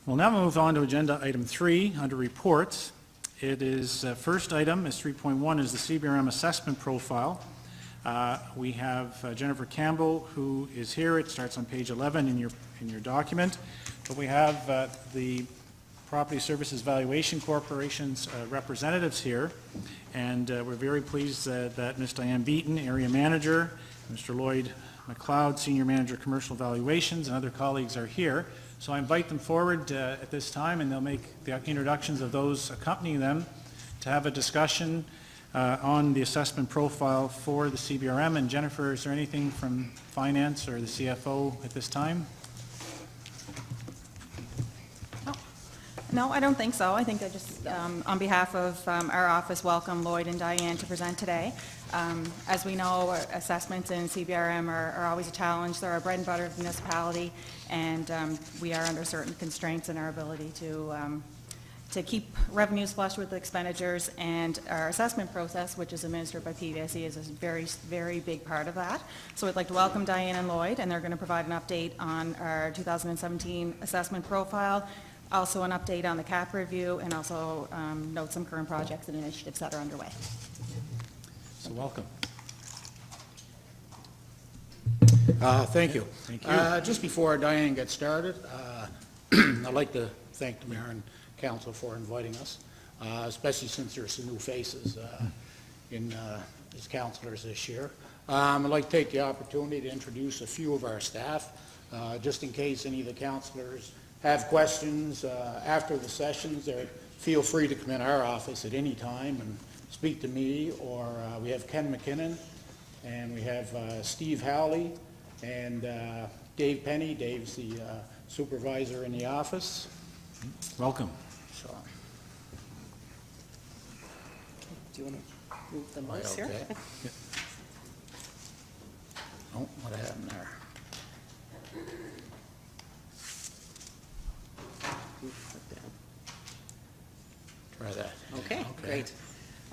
We'll now move on to agenda item 3 under reports. It is first item is 3.1 is the CBRM assessment profile. We have Jennifer Campbell who is here. It starts on page 11 in your document. But we have the Property Services Valuation Corporation's representatives here, and we're very pleased that Ms. Diane Beaton, Area Manager, Mr. Lloyd McLeod, Senior Manager Commercial Valuations, and other colleagues are here. So I invite them forward at this time, and they'll make the introductions of those accompanying them to have a discussion on the assessment profile for the CBRM. And Jennifer, is there anything from Finance or the CFO at this time? No, I don't think so. I think I just, on behalf of our office, welcome Lloyd and Diane to present today. As we know, assessments in CBRM are always a challenge. They're our bread and butter of the municipality, and we are under certain constraints in our ability to keep revenues flush with expenditures, and our assessment process, which is administered by PVSC, is a very, very big part of that. So I'd like to welcome Diane and Lloyd, and they're going to provide an update on our 2017 assessment profile, also an update on the CAP review, and also note some current projects and initiatives that are underway. So welcome. Thank you. Thank you. Just before Diane gets started, I'd like to thank the Mayor and Council for inviting us, especially since there's some new faces as councillors this year. I'd like to take the opportunity to introduce a few of our staff, just in case any of the councillors have questions after the sessions. Feel free to come in our office at any time and speak to me, or we have Ken McKinnon, and we have Steve Howley, and Dave Penny. Dave's the supervisor in the office. Welcome. So, Do you want to move the mouse here? okay. Oh, what happened there? Try that. Okay, great.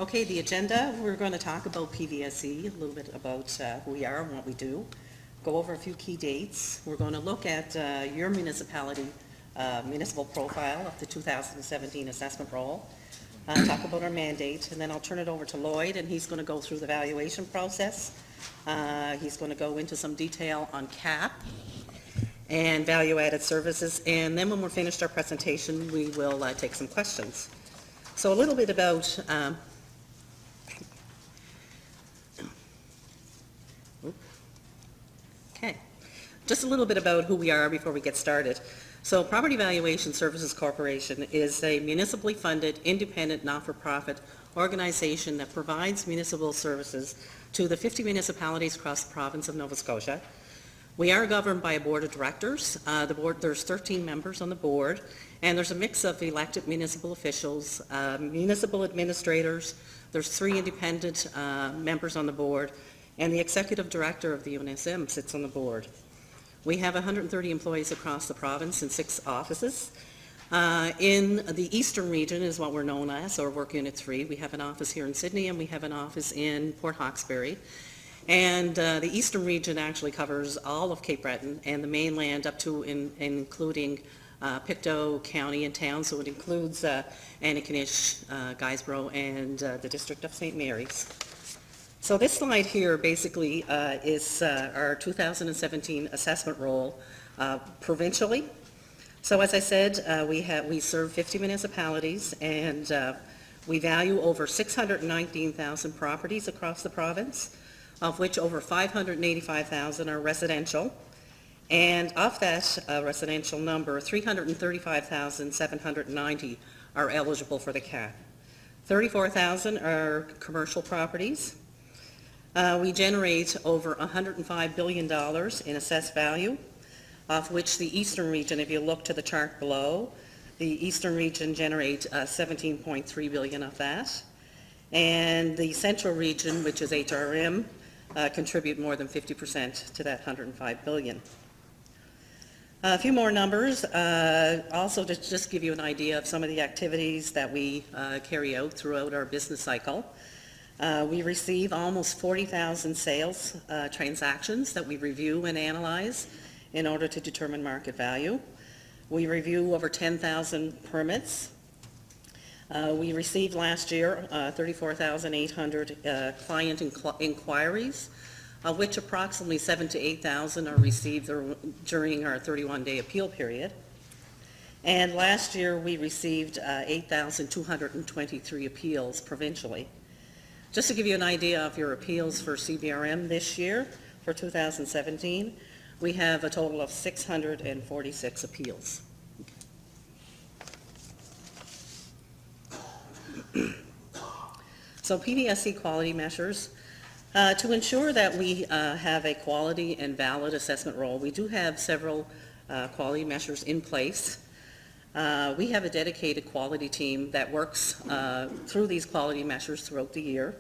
Okay, the agenda, we're going to talk about PVSC, a little bit about who we are and what we do, go over a few key dates. We're going to look at your municipality municipal profile of the 2017 assessment roll, talk about our mandate, and then I'll turn it over to Lloyd, and he's going to go through the valuation process. He's going to go into some detail on CAP and value-added services, and then when we're finished our presentation, we will take some questions. So a little bit about just a little bit about who we are before we get started. So Property Valuation Services Corporation is a municipally funded, independent, not-for-profit organization that provides municipal services to the 50 municipalities across the province of Nova Scotia. We are governed by a board of directors. There's 13 members on the board, and there's a mix of elected municipal officials, municipal administrators. There's 3 independent members on the board, and the executive director of the UNSM sits on the board. We have 130 employees across the province in 6 offices. In the eastern region is what we're known as, or Work Unit 3. We have an office here in Sydney, and we have an office in Port Hawkesbury. And the eastern region actually covers all of Cape Breton and the mainland up to including Pictou County and town, so it includes Antigonish, Guysborough, and the District of St. Mary's. So this slide here basically is our 2017 assessment roll provincially. So as I said, we serve 50 municipalities, and we value over 619,000 properties across the province, of which over 585,000 are residential. And of that residential number, 335,790 are eligible for the cap. 34,000 are commercial properties. We generate over $105 billion in assessed value, of which the eastern region, if you look to the chart below, the eastern region generates 17.3 billion of that. And the central region, which is HRM, contribute more than 50% to that 105 billion. A few more numbers, also to just give you an idea of some of the activities that we carry out throughout our business cycle. We receive almost 40,000 sales transactions that we review and analyze in order to determine market value. We review over 10,000 permits. We received last year 34,800 client inquiries, of which approximately 7,000 to 8,000 are received during our 31-day appeal period. And last year, we received 8,223 appeals provincially. Just to give you an idea of your appeals for CBRM this year, for 2017, we have a total of 646 appeals. So PVSC quality measures. To ensure that we have a quality and valid assessment role, we do have several quality measures in place. We have a dedicated quality team that works through these quality measures throughout the year.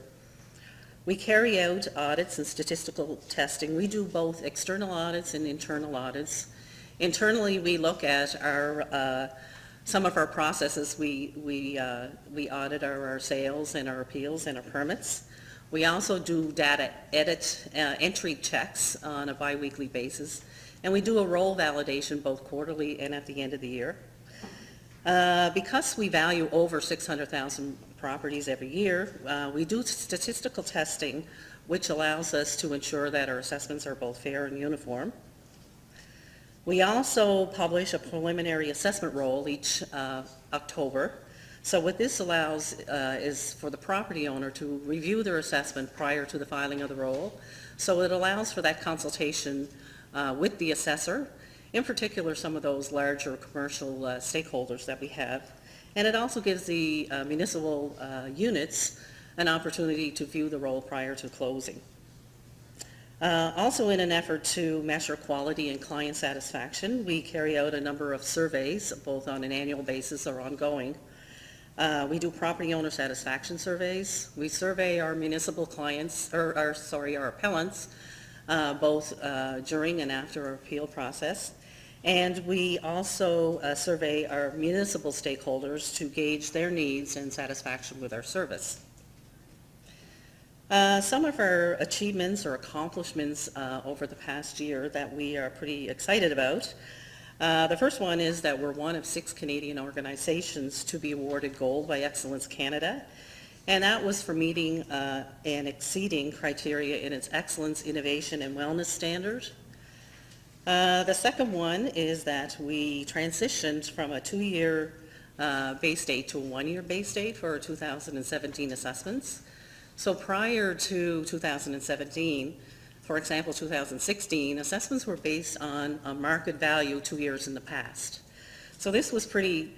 We carry out audits and statistical testing. We do both external audits and internal audits. Internally, we look at our some of our processes. We audit our sales and our appeals and our permits. We also do data entry checks on a biweekly basis, and we do a role validation both quarterly and at the end of the year. Because we value over 600,000 properties every year, we do statistical testing, which allows us to ensure that our assessments are both fair and uniform. We also publish a preliminary assessment roll each October. So what this allows is for the property owner to review their assessment prior to the filing of the roll. So it allows for that consultation with the assessor, in particular some of those larger commercial stakeholders that we have. And it also gives the municipal units an opportunity to view the roll prior to closing. Also in an effort to measure quality and client satisfaction, we carry out a number of surveys, both on an annual basis or ongoing. We do property owner satisfaction surveys. We survey our municipal clients, or our appellants, both during and after our appeal process. And we also survey our municipal stakeholders to gauge their needs and satisfaction with our service. Some of our achievements or accomplishments over the past year that we are pretty excited about. The first one is that we're one of 6 Canadian organizations to be awarded Gold by Excellence Canada, and that was for meeting and exceeding criteria in its excellence, innovation, and wellness standard. The second one is that we transitioned from a 2-year base date to a 1-year base date for our 2017 assessments. So prior to 2017, for example, 2016, assessments were based on a market value 2 years in the past. So this was pretty,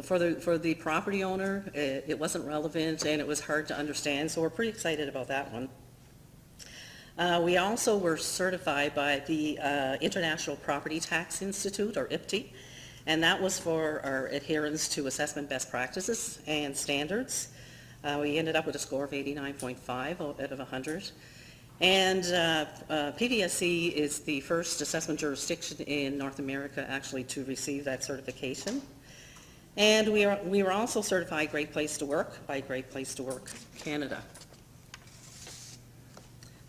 for the property owner, it wasn't relevant and it was hard to understand, so we're pretty excited about that one. We also were certified by the International Property Tax Institute, or IPTI, and that was for our adherence to assessment best practices and standards. We ended up with a score of 89.5 out of 100. And PVSC is the first assessment jurisdiction in North America actually to receive that certification. And we were also certified Great Place to Work by Great Place to Work Canada.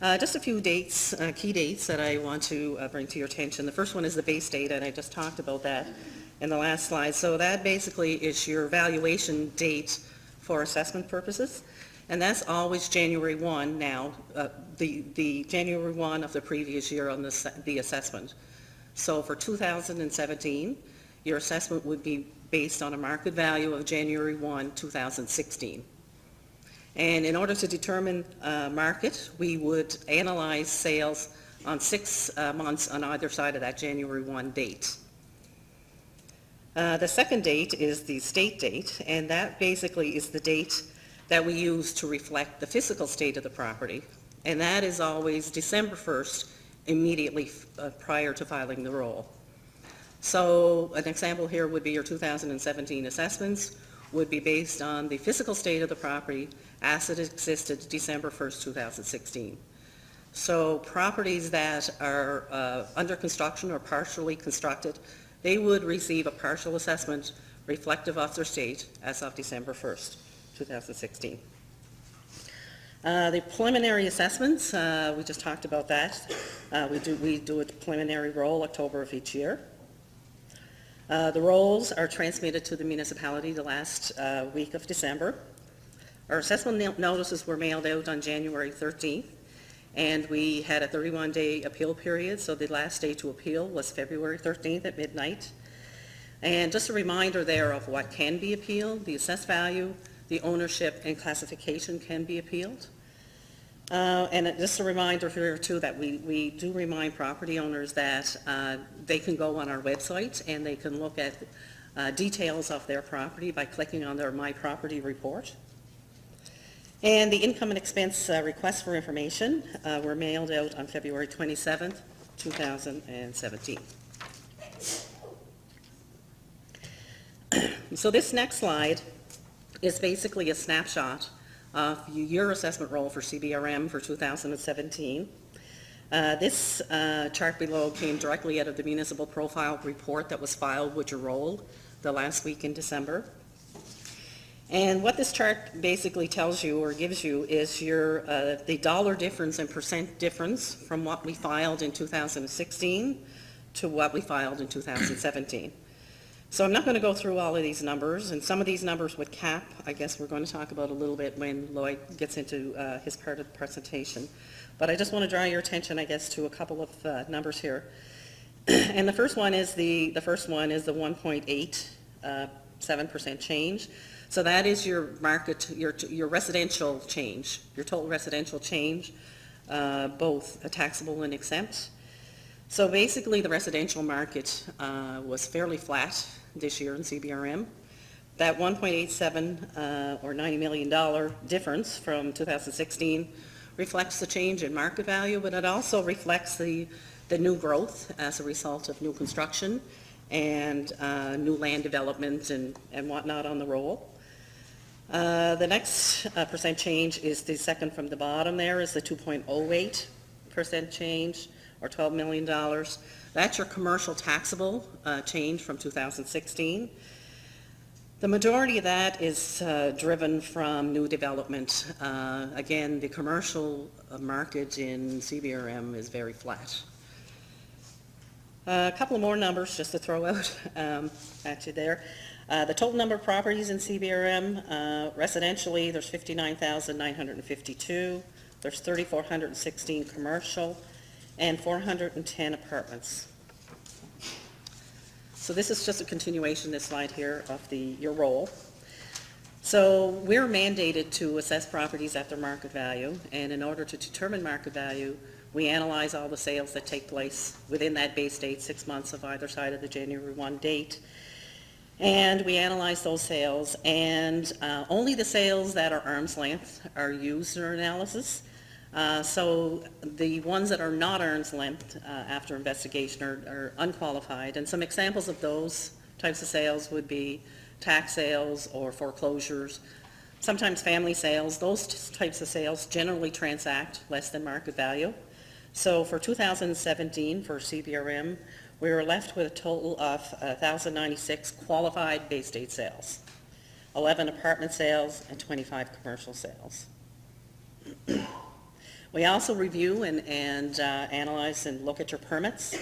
Just a few dates, key dates that I want to bring to your attention. The first one is the base date, and I just talked about that in the last slide. So that basically is your valuation date for assessment purposes, and that's always January 1 now, the January 1 of the previous year on the assessment. So for 2017, your assessment would be based on a market value of January 1, 2016. And in order to determine market, we would analyze sales on 6 months on either side of that January 1 date. The second date is the state date, and that basically is the date that we use to reflect the physical state of the property, and that is always December 1st, immediately prior to filing the roll. So an example here would be your 2017 assessments would be based on the physical state of the property as it existed December 1st, 2016. So properties that are under construction or partially constructed, they would receive a partial assessment reflective of their state as of December 1st, 2016. The preliminary assessments, we just talked about that. We do a preliminary roll October of each year. The rolls are transmitted to the municipality the last week of December. Our assessment notices were mailed out on January 13th, and we had a 31-day appeal period, so the last day to appeal was February 13th at midnight. And just a reminder there of what can be appealed: the assessed value, the ownership, and classification can be appealed. And just a reminder here too that we do remind property owners that they can go on our website and they can look at details of their property by clicking on their My Property report. And the income and expense requests for information were mailed out on February 27th, 2017. So this next slide is basically a snapshot of your assessment roll for CBRM for 2017. This chart below came directly out of the municipal profile report that was filed with your roll the last week in December. And what this chart basically tells you or gives you is the dollar difference and percent difference from what we filed in 2016 to what we filed in 2017. So I'm not going to go through all of these numbers, and some of these numbers with CAP, I guess we're going to talk about a little bit when Lloyd gets into his part of the presentation. But I just want to draw your attention, I guess, to a couple of numbers here. And the first one is the 1.87% change. So that is your market, your residential change, your total residential change, both taxable and exempt. So basically, the residential market was fairly flat this year in CBRM. That 1.87 or $90 million difference from 2016 reflects the change in market value, but it also reflects the new growth as a result of new construction and new land development and whatnot on the roll. The next percent change is the second from the bottom there, is the 2.08% change, or $12 million. That's your commercial taxable change from 2016. The majority of that is driven from new development. Again, the commercial market in CBRM is very flat. A couple of more numbers just to throw out at you there. The total number of properties in CBRM, residentially, there's 59,952. There's 3,416 commercial, and 410 apartments. So this is just a continuation, this slide here, of your roll. So we're mandated to assess properties at their market value, and in order to determine market value, we analyze all the sales that take place within that base date, 6 months of either side of the January 1 date. And we analyze those sales, and only the sales that are arm's length are used in our analysis. So the ones that are not arm's length after investigation are unqualified, and some examples of those types of sales would be tax sales or foreclosures, sometimes family sales. Those types of sales generally transact less than market value. So for 2017, for CBRM, we were left with a total of 1,096 qualified base date sales, 11 apartment sales, and 25 commercial sales. We also review and analyze and look at your permits,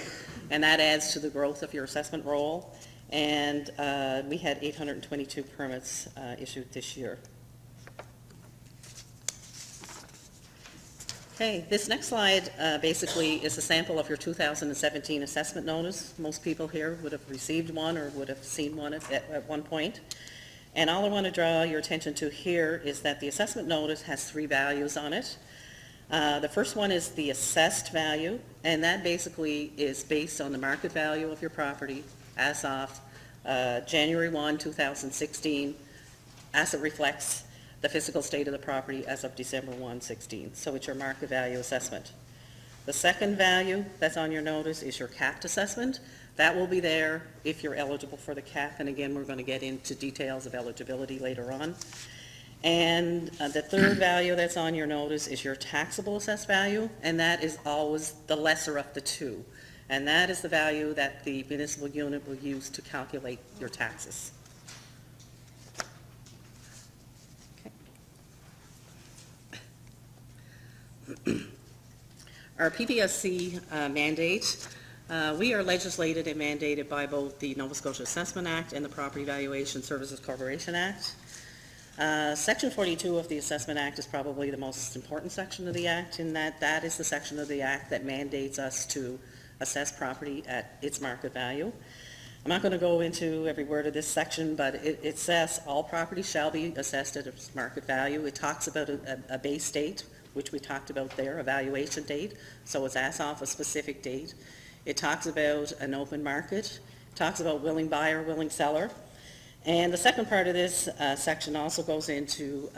and that adds to the growth of your assessment roll. And we had 822 permits issued this year. Okay, this next slide basically is a sample of your 2017 assessment notice. Most people here would have received one or would have seen one at one point. And all I want to draw your attention to here is that the assessment notice has 3 values on it. The first one is the assessed value, and that basically is based on the market value of your property as of January 1, 2016, as it reflects the physical state of the property as of December 1, 16. So it's your market value assessment. The second value that's on your notice is your capped assessment. That will be there if you're eligible for the cap, and again, we're going to get into details of eligibility later on. And the third value that's on your notice is your taxable assessed value, and that is always the lesser of the two. And that is the value that the municipal unit will use to calculate your taxes. Okay. Our PVSC mandate We are legislated and mandated by both the Nova Scotia Assessment Act and the Property Valuation Services Corporation Act. Section 42 of the Assessment Act is probably the most important section of the Act, in that that is the section of the Act that mandates us to assess property at its market value. I'm not going to go into every word of this section, but it says all property shall be assessed at its market value. It talks about a base date, which we talked about there, a valuation date, so it's as off a specific date. It talks about an open market, it talks about willing buyer, willing seller. And the second part of this section also goes into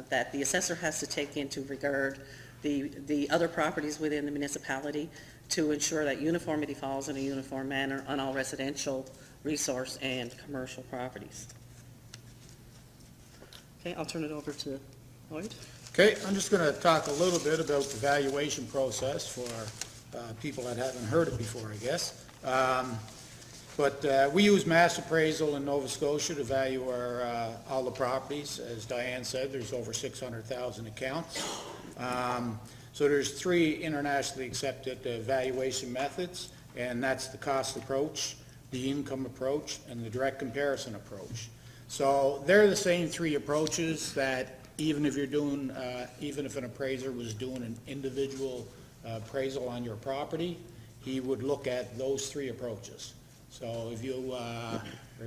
that the assessor has to take into regard the other properties within the municipality to ensure that uniformity falls in a uniform manner on all residential, resource, and commercial properties. Okay, I'll turn it over to Lloyd. Okay, I'm just going to talk a little bit about the valuation process for people that haven't heard it before, I guess. But we use mass appraisal in Nova Scotia to value all the properties. As Diane said, there's over 600,000 accounts. So there's 3 internationally accepted valuation methods, and that's the cost approach, the income approach, and the direct comparison approach. So they're the same 3 approaches that even if an appraiser was doing an individual appraisal on your property, he would look at those 3 approaches. So if you are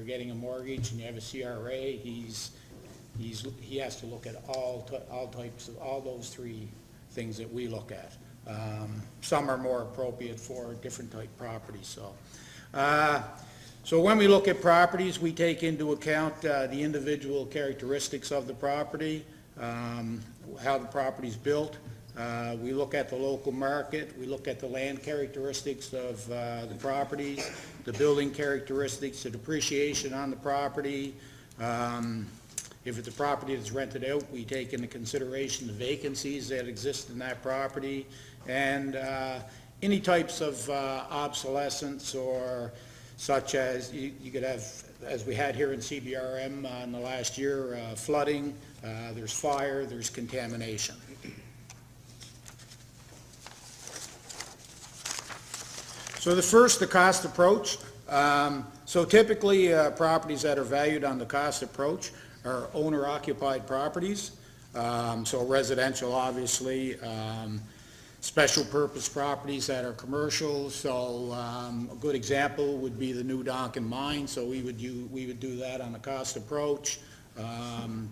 getting a mortgage and you have a CRA, he has to look at all types of all those 3 things that we look at. Some are more appropriate for different type properties. So when we look at properties, we take into account the individual characteristics of the property, how the property is built. We look at the local market. We look at the land characteristics of the properties, the building characteristics, the depreciation on the property. If it's a property that's rented out, we take into consideration the vacancies that exist in that property, and any types of obsolescence, or such as you could have, as we had here in CBRM in the last year, flooding, there's fire, there's contamination. So the cost approach. So typically properties that are valued on the cost approach are owner-occupied properties, so residential obviously, special purpose properties that are commercial. So a good example would be the new Donkin mine, so we would do that on the cost approach.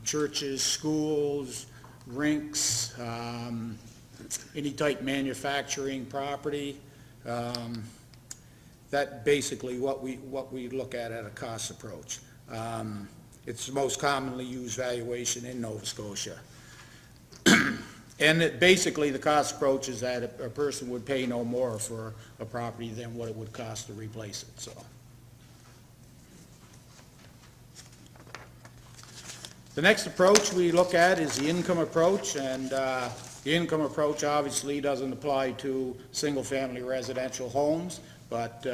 Churches, schools, rinks, any type manufacturing property. That basically what we look at a cost approach. It's the most commonly used valuation in Nova Scotia. And basically the cost approach is that a person would pay no more for a property than what it would cost to replace it. So the next approach we look at is the income approach, and the income approach obviously doesn't apply to single-family residential homes, but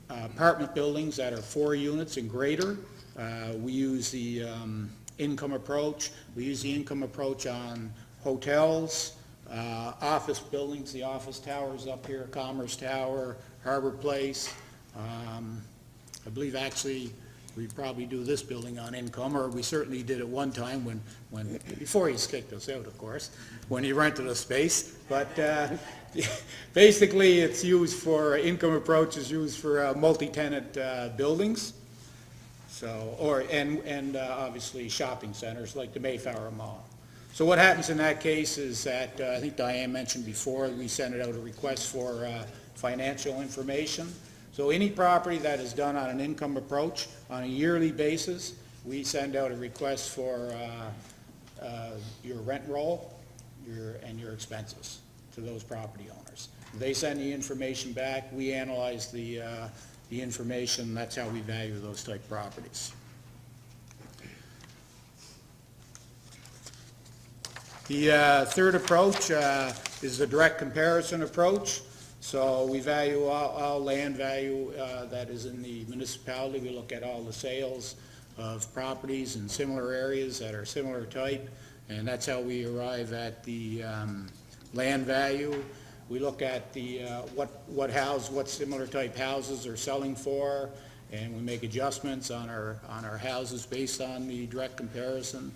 apartment buildings that are 4 units and greater. We use the income approach. We use the income approach on hotels, office buildings, the office towers up here, Commerce Tower, Harbor Place. I believe actually we probably do this building on income, or we certainly did at one time when before he's kicked us out, of course, when he rented a space. But basically it's used for, income approach is used for multi-tenant buildings. So, obviously shopping centers like the Mayflower Mall. So what happens in that case is that, I think Diane mentioned before, we send it out a request for financial information. So any property that is done on an income approach on a yearly basis, we send out a request for your rent roll and your expenses to those property owners. They send the information back, we analyze the information, that's how we value those type properties. The third approach is the direct comparison approach. So we value all land value that is in the municipality. We look at all the sales of properties in similar areas that are similar type, and that's how we arrive at the land value. We look at the, what similar type houses are selling for, and we make adjustments on our houses based on the direct comparison.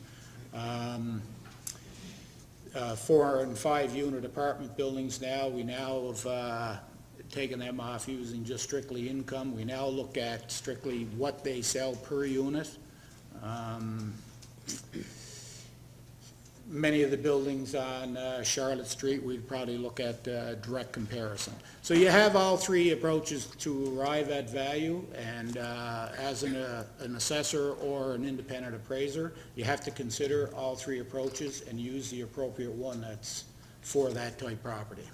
4 and 5 unit apartment buildings now, we now have taken them off using just strictly income. We now look at strictly what they sell per unit. Many of the buildings on Charlotte Street, we'd probably look at direct comparison. So you have all three approaches to arrive at value, and as an assessor or an independent appraiser, you have to consider all three approaches and use the appropriate one that's for that type property.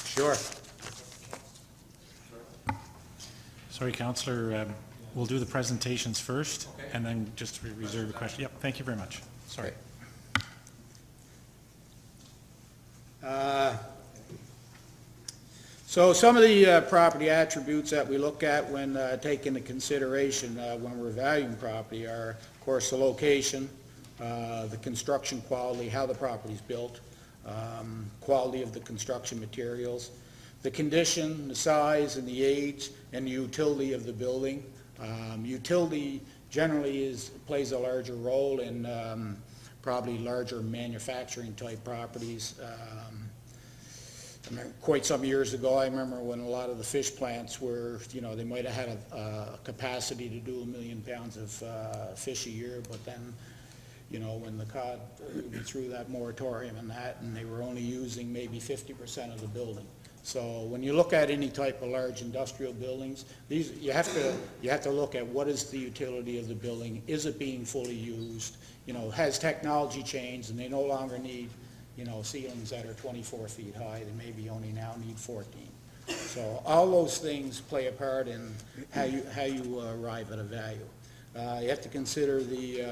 Sure. Sorry, Councillor, we'll do the presentations first, and then just reserve a question. Yep, thank you very much. Sorry. So some of the property attributes that we look at when taking into consideration when we're valuing property are, of course, the location, the construction quality, how the property's built, quality of the construction materials, the condition, the size, and the age, and the utility of the building. Utility generally plays a larger role in probably larger manufacturing type properties. I remember quite some years ago, I remember when a lot of the fish plants were, they might have had a capacity to do 1 million pounds of fish a year, but then, when the cod went through that moratorium and they were only using maybe 50% of the building. So when you look at any type of large industrial buildings, you have to look at what is the utility of the building. Is it being fully used? Has technology changed and they no longer need, ceilings that are 24 feet high? They maybe only now need 14. So all those things play a part in how you arrive at a value. You have to consider the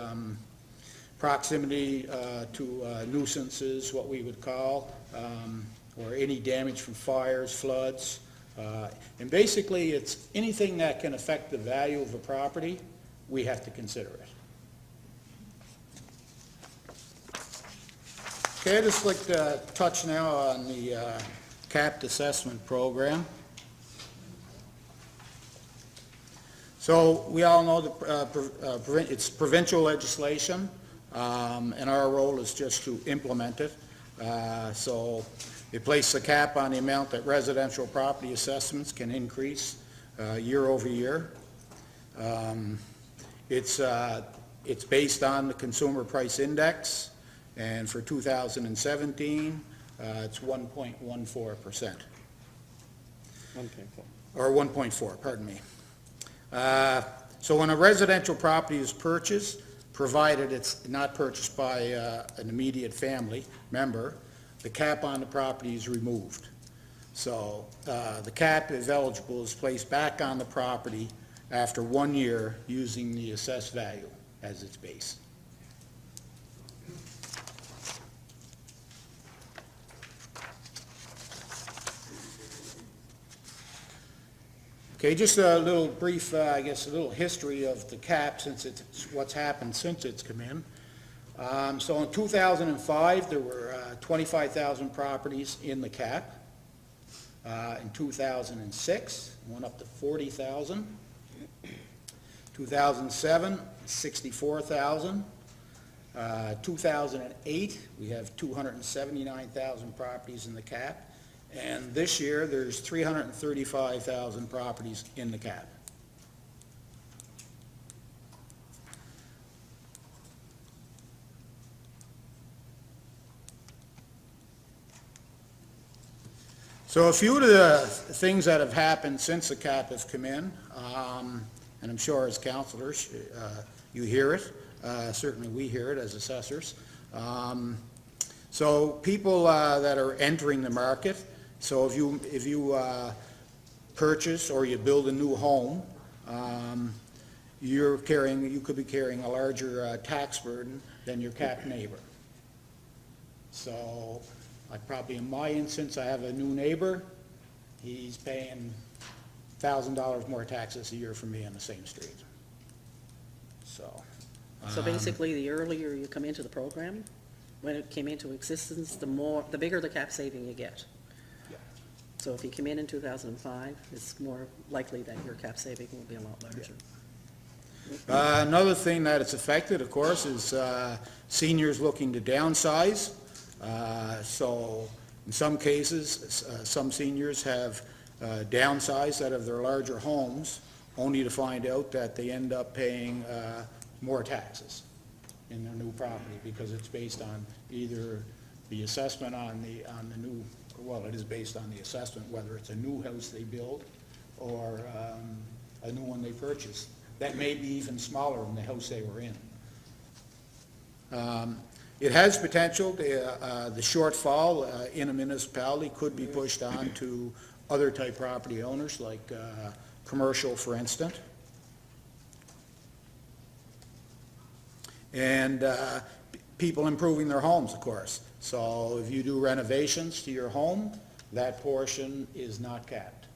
proximity to nuisances, what we would call, or any damage from fires, floods. And basically, it's anything that can affect the value of a property, we have to consider it. Okay, I'd just like to touch now on the capped assessment program. So we all know it's provincial legislation, and our role is just to implement it. So it places a cap on the amount that residential property assessments can increase year over year. It's based on the Consumer Price Index, and for 2017, it's 1.14%. Or 1.4, pardon me. So when a residential property is purchased, provided it's not purchased by an immediate family member, the cap on the property is removed. So the cap, if eligible, is placed back on the property after 1 year using the assessed value as its base. Okay, just a little brief, I guess, a little history of the cap since it's what's happened since it's come in. So in 2005, there were 25,000 properties in the cap. In 2006, it went up to 40,000. 2007, 64,000. 2008, we have 279,000 properties in the cap. And this year, there's 335,000 properties in the cap. So a few of the things that have happened since the cap has come in, and I'm sure as councillors, you hear it. Certainly we hear it as assessors. So people that are entering the market, so if you purchase or you build a new home, you could be carrying a larger tax burden than your capped neighbor. So probably in my instance, I have a new neighbor. He's paying $1,000 more taxes a year for me on the same street. So So basically, the earlier you come into the program, when it came into existence, the bigger the cap saving you get. Yeah. So if you come in 2005, it's more likely that your cap saving will be a lot larger. Another thing that it's affected, of course, is seniors looking to downsize. So in some cases, some seniors have downsized out of their larger homes, only to find out that they end up paying more taxes in their new property, because it's based on either the assessment on the new, well, it is based on the assessment, whether it's a new house they build or a new one they purchase. That may be even smaller than the house they were in. It has potential, the shortfall in a municipality could be pushed on to other type property owners, like commercial, for instance. And people improving their homes, of course. So if you do renovations to your home, that portion is not capped.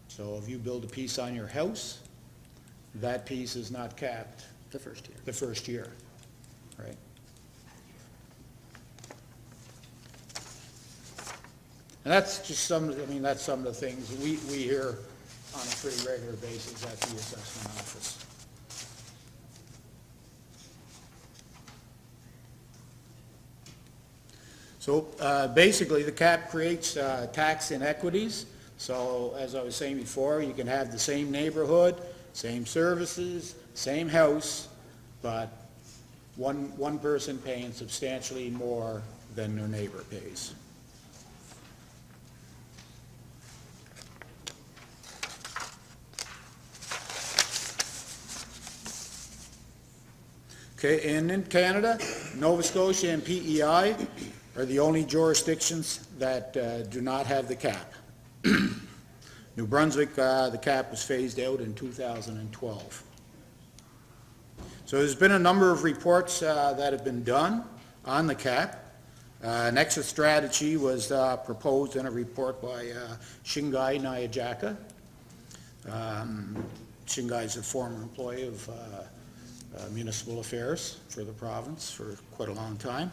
So if you build a piece on your house, that piece is not capped The first year. the first year, right? And that's just some, I mean, that's some of the things we hear on a pretty regular basis at the assessment office. So basically, the cap creates tax inequities. So as I was saying before, you can have the same neighborhood, same services, same house, but one person paying substantially more than their neighbor pays. Okay, and in Canada, Nova Scotia and PEI are the only jurisdictions that do not have the cap. New Brunswick, the cap was phased out in 2012. So there's been a number of reports that have been done on the cap. An exit strategy was proposed in a report by Shingai Nayajaka. Shingai is a former employee of municipal affairs for the province for quite a long time.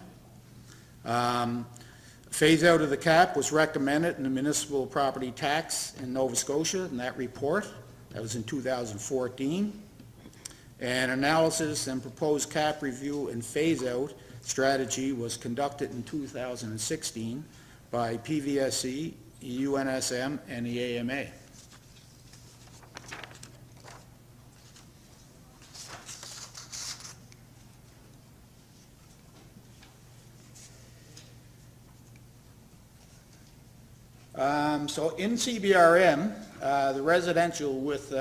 Phase out of the cap was recommended in the municipal property tax in Nova Scotia in that report. That was in 2014. And analysis and proposed cap review and phase out strategy was conducted in 2016 by PVSC, UNSM, and the AMA. So in CBRM, the residential with,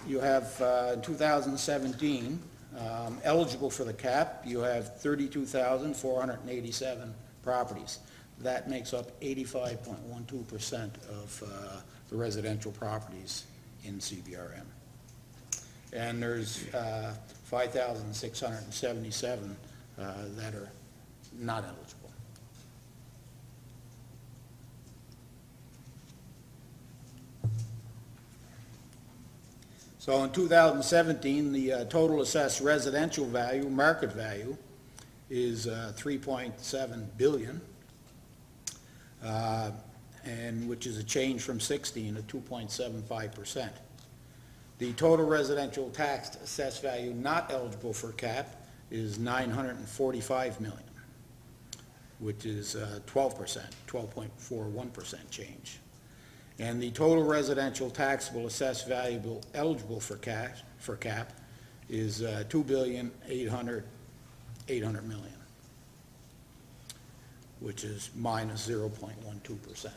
you have in 2017, eligible for the cap, you have 32,487 properties. That makes up 85.12% of the residential properties in CBRM. And there's 5,677 that are not eligible. So in 2017, the total assessed residential value, market value, is 3.7 billion, and which is a change from 16 at 2.75%. The total residential tax assessed value not eligible for cap is 945 million, which is 12%, 12.41% change. And the total residential taxable assessed value eligible for cap is 2,800 million, which is minus 0.12%.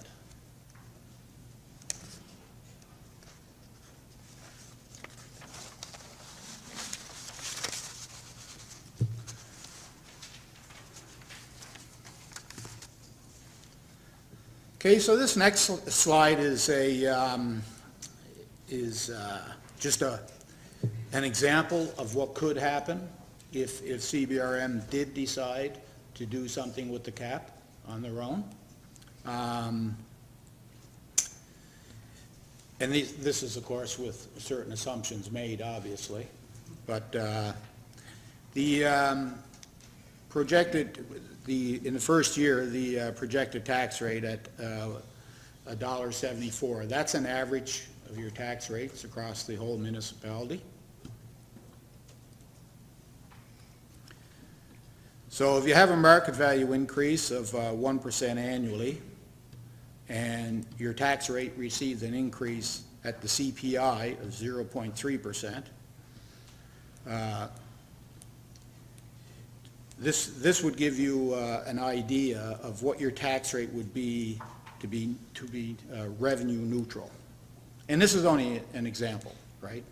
Okay, so this next slide is just an example of what could happen if CBRM did decide to do something with the cap on their own. And this is, of course, with certain assumptions made, obviously. But the projected, in the first year, the projected tax rate at $1.74, that's an average of your tax rates across the whole municipality. So if you have a market value increase of 1% annually, and your tax rate receives an increase at the CPI of 0.3%, this would give you an idea of what your tax rate would be to be revenue neutral. And this is only an example, right?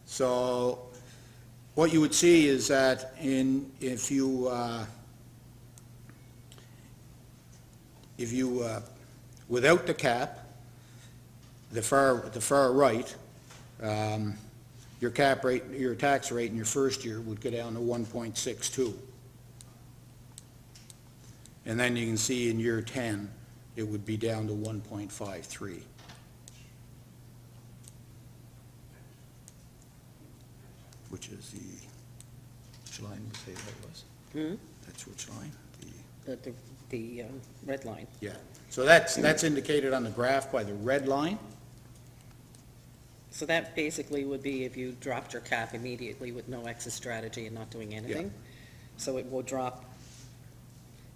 So what you would see is that if you without the cap, the far right, your cap rate, your tax rate in your first year would go down to 1.62. And then you can see in year 10, it would be down to 1.53. Which is which line was say that was? That's which line? The red line. Yeah. So that's indicated on the graph by the red line. So that basically would be if you dropped your cap immediately with no exit strategy and not doing anything. So it will drop,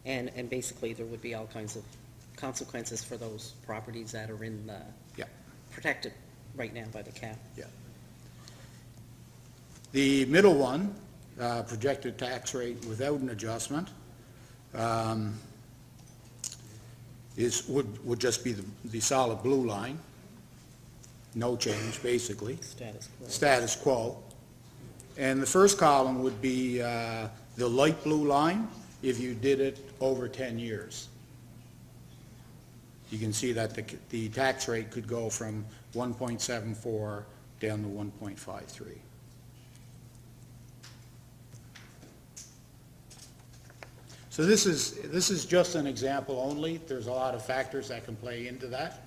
and basically there would be all kinds of consequences for those properties that are in the, protected right now by the cap. Yeah. The middle one, projected tax rate without an adjustment, would just be the solid blue line. No change, basically. Status quo. Status quo. And the first column would be the light blue line if you did it over 10 years. You can see that the tax rate could go from 1.74 down to 1.53. So this is just an example only. There's a lot of factors that can play into that,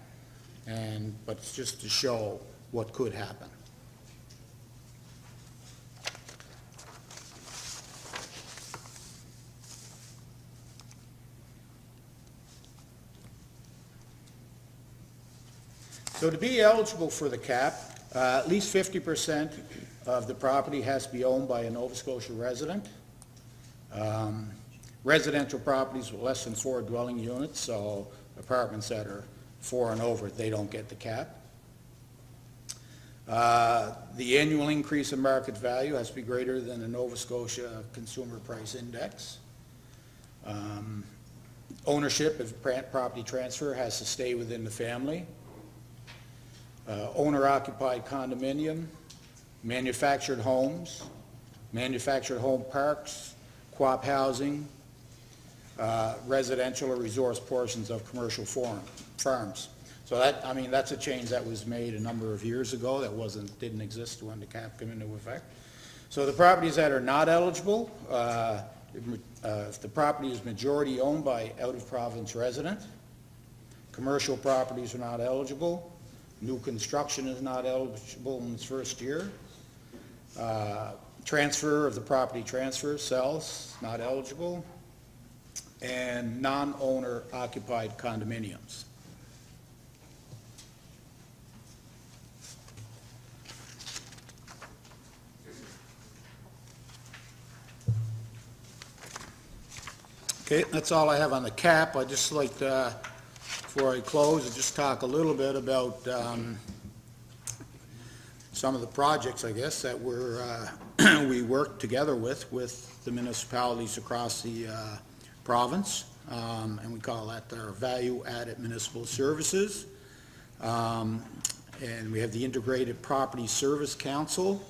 but it's just to show what could happen. So to be eligible for the cap, at least 50% of the property has to be owned by a Nova Scotia resident. Residential properties with less than 4 dwelling units, so apartments that are 4 and over, they don't get the cap. The annual increase in market value has to be greater than the Nova Scotia Consumer Price Index. Ownership of property transfer has to stay within the family. Owner-occupied condominium, manufactured homes, manufactured home parks, co-op housing, residential or resource portions of commercial farms. So that's a change that was made a number of years ago that didn't exist when the cap came into effect. So the properties that are not eligible, if the property is majority owned by out-of-province resident, commercial properties are not eligible, new construction is not eligible in its first year, transfer of the property sales, not eligible, and non-owner occupied condominiums. Okay, that's all I have on the cap. I'd just like to, before I close, just talk a little bit about some of the projects, I guess, that we work together with the municipalities across the province, and we call that our value-added municipal services. And we have the Integrated Property Service Council.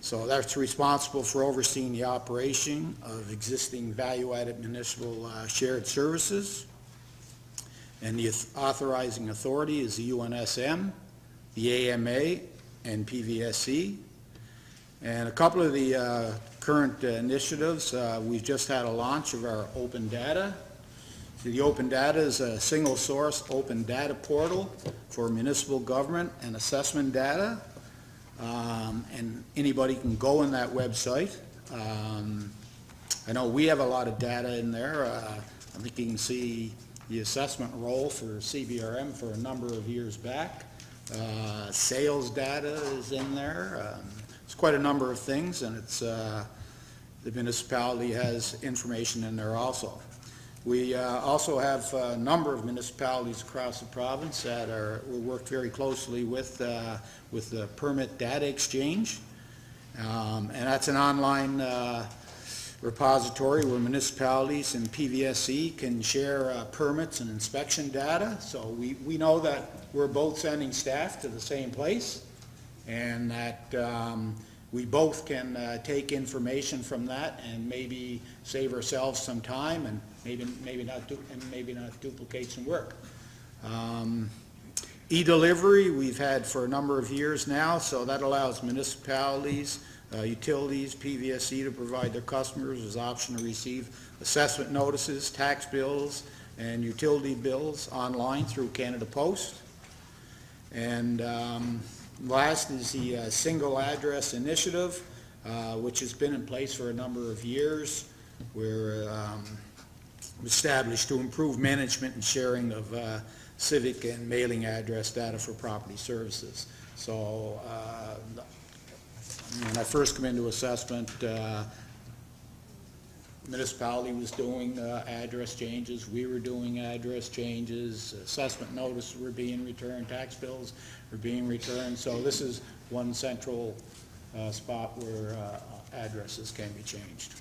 So that's responsible for overseeing the operation of existing value-added municipal shared services. And the authorizing authority is the UNSM, the AMA, and PVSC. And a couple of the current initiatives, we've just had a launch of our open data. So the open data is a single source open data portal for municipal government and assessment data. and anybody can go on that website. I know we have a lot of data in there. I think you can see the assessment roll for CBRM for a number of years back. Sales data is in there. It's quite a number of things, and it's the municipality has information in there also. We also have a number of municipalities across the province that we worked very closely with the Permit Data Exchange, and that's an online repository where municipalities and PVSC can share permits and inspection data. So we know that we're both sending staff to the same place, and that we both can take information from that and maybe save ourselves some time and maybe not duplicate some work. E-delivery we've had for a number of years now, so that allows municipalities, utilities, PVSC to provide their customers as option to receive assessment notices, tax bills, and utility bills online through Canada Post. And last is the single address initiative, which has been in place for a number of years. We're established to improve management and sharing of civic and mailing address data for property services. So when I first came into assessment, municipality was doing address changes, we were doing address changes, assessment notices were being returned, tax bills were being returned. So this is one central spot where addresses can be changed.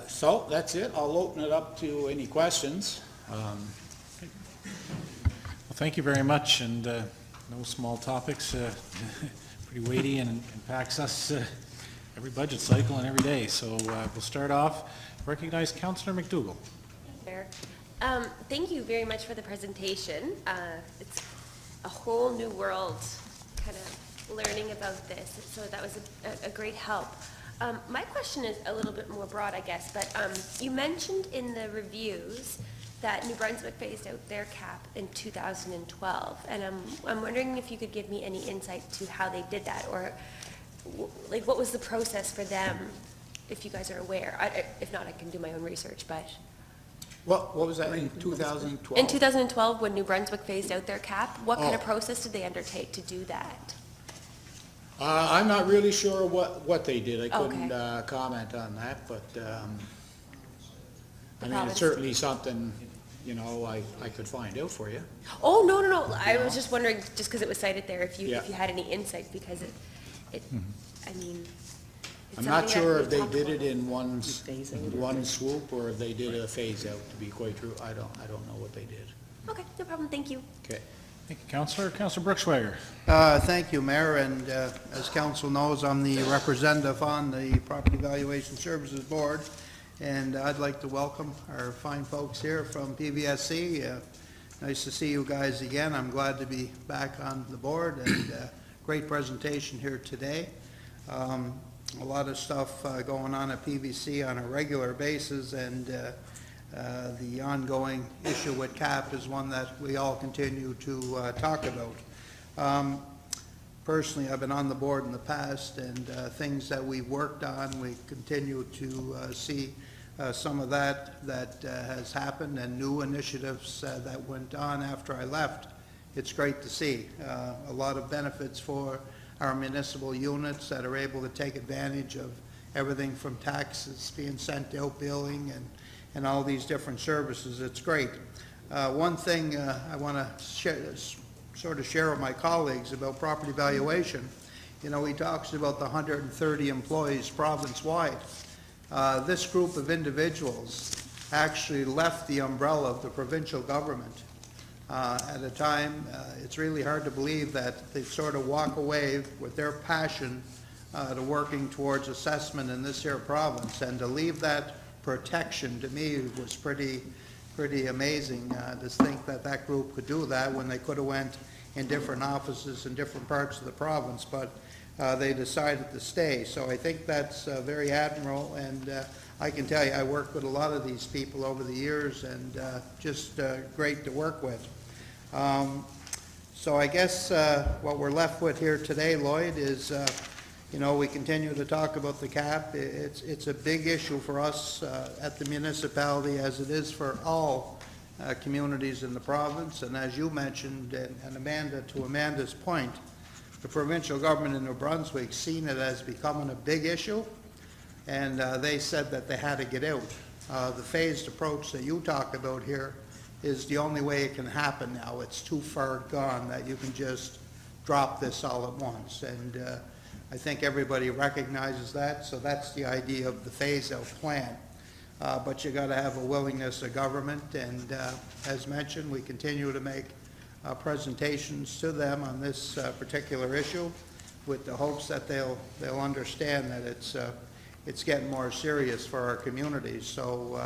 So that's it. I'll open it up to any questions. Well, thank you very much, and no small topics, pretty weighty, and impacts us every budget cycle and every day. So we'll start off. Recognize Councillor McDougall. Mayor. Thank you very much for the presentation. It's a whole new world, kind of learning about this, so that was a great help. My question is a little bit more broad, I guess, but you mentioned in the reviews that New Brunswick phased out their cap in 2012, and I'm wondering if you could give me any insight to how they did that, or like what was the process for them, if you guys are aware. If not, I can do my own research, but. What was that in 2012? In 2012, when New Brunswick phased out their cap, what kind of process did they undertake to do that? I'm not really sure what they did. I couldn't Okay. comment on that, but I mean, province. it's certainly something, you know, I could find out for you. Oh, no. I was just wondering, just because it was cited there, if you Yeah. had any insight, because it I mean. it's I'm not something that sure we if they talked did about. it in one swoop, or if they did a phase out, to be quite true. I don't know what they did. Okay, no problem, thank you. Okay. Thank you, Councillor. Councillor Brookswager. Thank you, Mayor, and as council knows, I'm the representative on the Property Valuation Services Board, and I'd like to welcome our fine folks here from PVSC. Nice to see you guys again. I'm glad to be back on the board, and great presentation here today. A lot of stuff going on at PVC on a regular basis, and the ongoing issue with CAP is one that we all continue to talk about. Personally, I've been on the board in the past, and things that we've worked on, we continue to see some of that has happened, and new initiatives that went on after I left. It's great to see a lot of benefits for our municipal units that are able to take advantage of everything from taxes being sent out, billing, and all these different services. It's great. One thing I want to share with my colleagues about property valuation, you know, he talks about the 130 employees province-wide. This group of individuals actually left the umbrella of the provincial government at a time. It's really hard to believe that they sort of walk away with their passion to working towards assessment in this here province, and to leave that protection, to me, was pretty amazing to think that group could do that when they could have went in different offices in different parts of the province, but they decided to stay. So I think that's very admirable, and I can tell you, I worked with a lot of these people over the years, and just great to work with. So I guess what we're left with here today, Lloyd, is, we continue to talk about the cap. It's a big issue for us at the municipality, as it is for all communities in the province. And as you mentioned, and Amanda, to Amanda's point, the provincial government in New Brunswick seen it as becoming a big issue, and they said that they had to get out. The phased approach that you talk about here is the only way it can happen now. It's too far gone that you can just drop this all at once. And I think everybody recognizes that, so that's the idea of the phase-out plan. But you got to have a willingness of government, and as mentioned, we continue to make presentations to them on this particular issue, with the hopes that they'll understand that it's getting more serious for our communities. So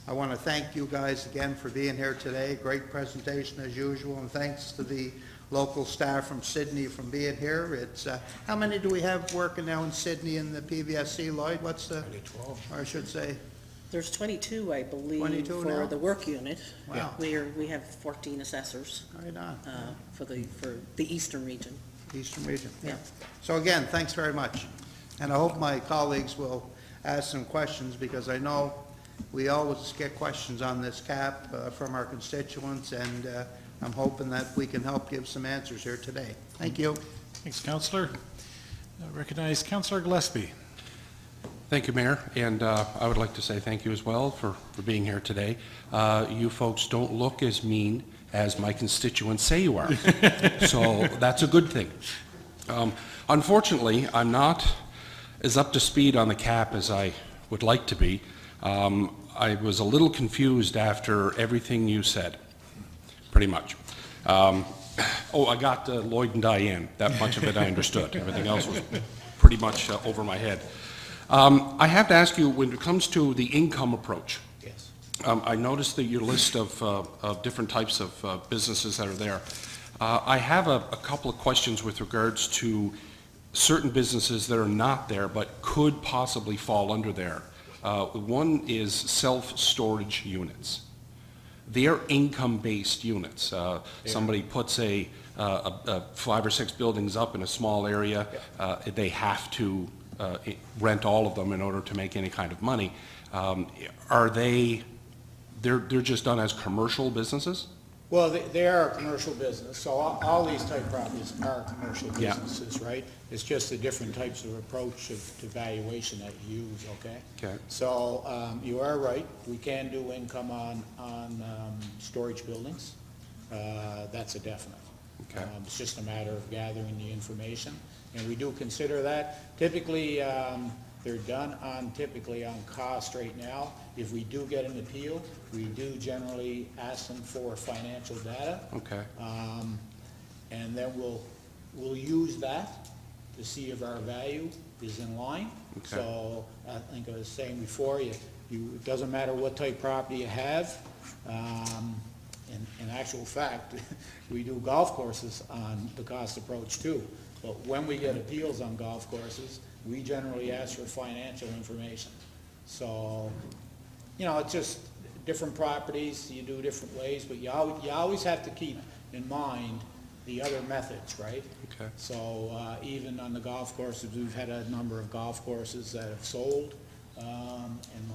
I want to thank you guys again for being here today. Great presentation as usual, and thanks to the local staff from Sydney from being here. It's how many do we have working now in Sydney in the PVSC, Lloyd? What's the? 12. Or I should say. There's 22, I believe, 22 for now? the work unit. Wow. We have 14 assessors Right on. for the eastern region. Eastern region. Yeah. So again, thanks very much. And I hope my colleagues will ask some questions, because I know we always get questions on this cap from our constituents, and I'm hoping that we can help give some answers here today. Thank you. Thanks, Councillor. Recognize Councillor Gillespie. Thank you, Mayor, and I would like to say thank you as well for being here today. You folks don't look as mean as my constituents say you are, so that's a good thing. Unfortunately, I'm not as up to speed on the cap as I would like to be. I was a little confused after everything you said, pretty much. I got Lloyd and Diane. That much of it I understood. Everything else was pretty much over my head. I have to ask you, when it comes to the income approach, Yes. I noticed that your list of different types of businesses that are there. I have a couple of questions with regards to certain businesses that are not there but could possibly fall under there. One is self-storage units. They're income-based units. Somebody puts a 5 or 6 buildings up in a small area. They have to rent all of them in order to make any kind of money. They're just done as commercial businesses? Well, they are a commercial business, so all these type properties are commercial Yeah. businesses, right? It's just the different types of approach to valuation that you use, okay? Okay. So, you are right, we can do income on storage buildings. That's a definite. Okay. It's just a matter of gathering the information, and we do consider that. Typically, they're done typically on cost right now. If we do get an appeal, we do generally ask them for financial data. Okay. And then we'll use that to see if our value is in line. Okay. So I think I was saying before, it doesn't matter what type of property you have. In actual fact, we do golf courses on the cost approach too. But when we get appeals on golf courses, we generally ask for financial information. So, it's just different properties, you do different ways, but you always have to keep in mind the other methods, right? Okay. So even on the golf courses, we've had a number of golf courses that have sold in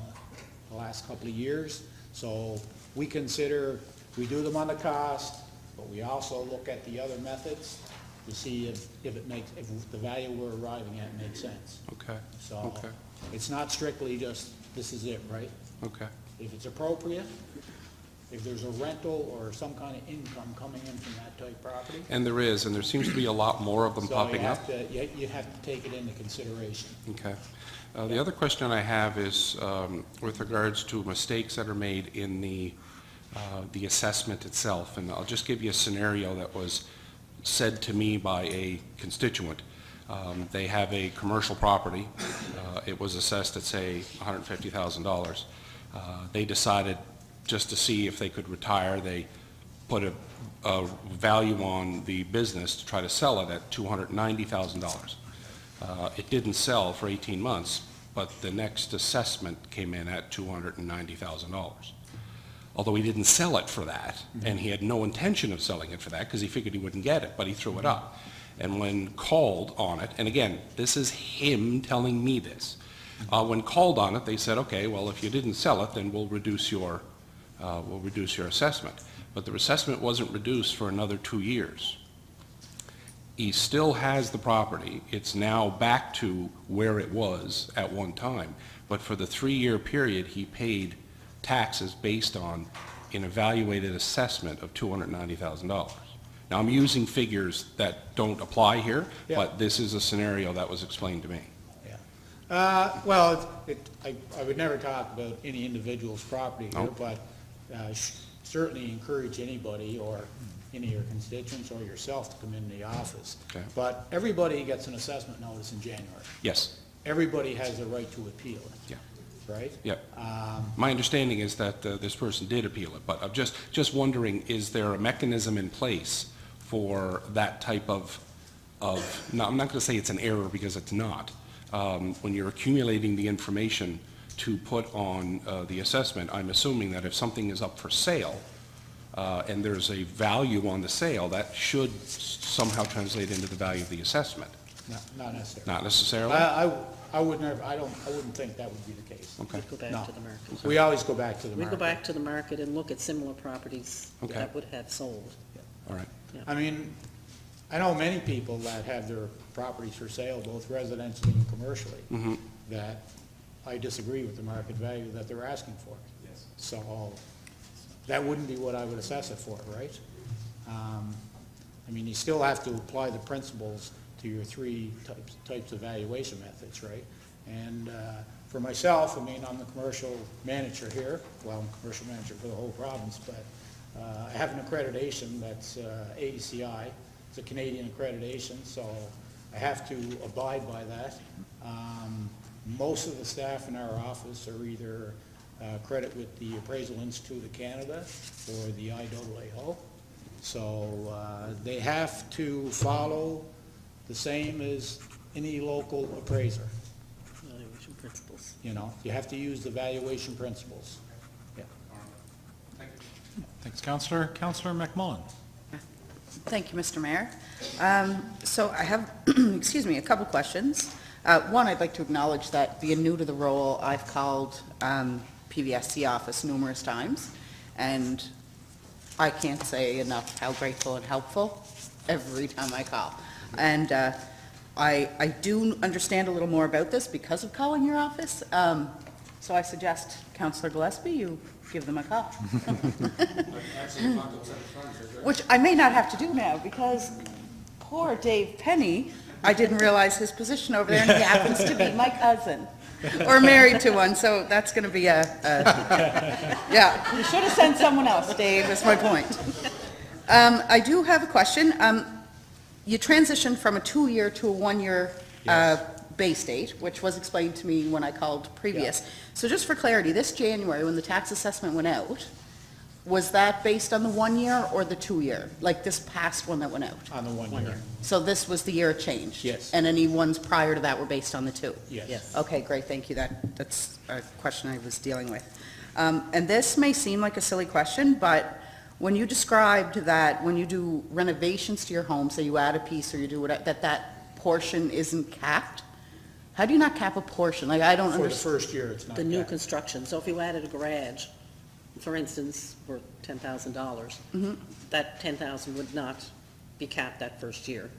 the last couple of years. So we do them on the cost, but we also look at the other methods to see if the value we're arriving at makes sense. Okay. So Okay. it's not strictly just, this is it, right? Okay. If it's appropriate, if there's a rental or some kind of income coming in from that type of property. And there seems to be a lot more of them popping up. So you have to take it into consideration. Okay. The other question I have is with regards to mistakes that are made in the assessment itself. And I'll just give you a scenario that was said to me by a constituent. They have a commercial property. It was assessed at, say, $150,000. They decided, just to see if they could retire, they put a value on the business to try to sell it at $290,000. It didn't sell for 18 months, but the next assessment came in at $290,000. Although he didn't sell it for that, and he had no intention of selling it for that because he figured he wouldn't get it, but he threw it up. And when called on it, and again, this is him telling me this, when called on it, they said, okay, well, if you didn't sell it, then we'll reduce your assessment. But the assessment wasn't reduced for another 2 years. He still has the property. It's now back to where it was at one time. But for the 3-year period, he paid taxes based on an evaluated assessment of $290,000. Now, I'm using figures that don't apply here, Yeah. but this is a scenario that was explained to me. Well, I would never talk about any individual's property here, No. but certainly encourage anybody or any of your constituents or yourself to come into the office. Okay. But everybody gets an assessment notice in January. Yes, Everybody has the right to appeal it. Yeah. Right? yep. My understanding is that this person did appeal it, but I'm just wondering, is there a mechanism in place for that type of, no, I'm not going to say it's an error because it's not. When you're accumulating the information to put on the assessment, I'm assuming that if something is up for sale and there's a value on the sale, that should somehow translate into the value of the assessment. Not necessarily. Not necessarily? I would never, I wouldn't think that would be the case. Okay. Go back No. to the market. We always go back to the We market. go back to the market and look at similar properties Okay. that would have sold. All right. I mean, I know many people that have their properties for sale, both residentially and commercially, that I disagree with the market value that they're asking for. Yes. So that wouldn't be what I would assess it for, right? I mean, you still have to apply the principles to your 3 types of valuation methods, right? And for myself, I mean, I'm the commercial manager here. Well, I'm commercial manager for the whole province, but I have an accreditation that's AECI. It's a Canadian accreditation, so I have to abide by that. Most of the staff in our office are either credit with the Appraisal Institute of Canada or the IAAO. So they have to follow the same as any local appraiser. Valuation principles. You know, you have to use the valuation principles. Yeah. Thanks, Councillor. Councillor McMullen. Thank you, Mr. Mayor. So I have, excuse me, a couple questions. One, I'd like to acknowledge that being new to the role, I've called PVSC office numerous times, and I can't say enough how grateful and helpful every time I call. And I do understand a little more about this because of calling your office, so I suggest, Councillor Gillespie, you give them a call. Which I may not have to do now, because poor Dave Penny, I didn't realize his position over there, and he happens to be my cousin, or married to one, so that's going to be yeah, you should have sent someone else, Dave, is my point. I do have a question. You transitioned from a 2-year to a 1-year base date, which was explained to me when I called previous. So just for clarity, this January, when the tax assessment went out, was that based on the 1 year or the 2 year? Like this past one that went out? On the 1 year. So this was the year it changed? Yes. And any ones prior to that were based on the 2? Yes. Okay, great, thank you. That's a question I was dealing with. And this may seem like a silly question, but when you described that when you do renovations to your home, say you add a piece or you do whatever, that portion isn't capped, how do you not cap a portion? Like, I don't For the understand. first year, it's not The new capped. construction, so if you added a garage, for instance, for $10,000, that $10,000 would not be capped that first year.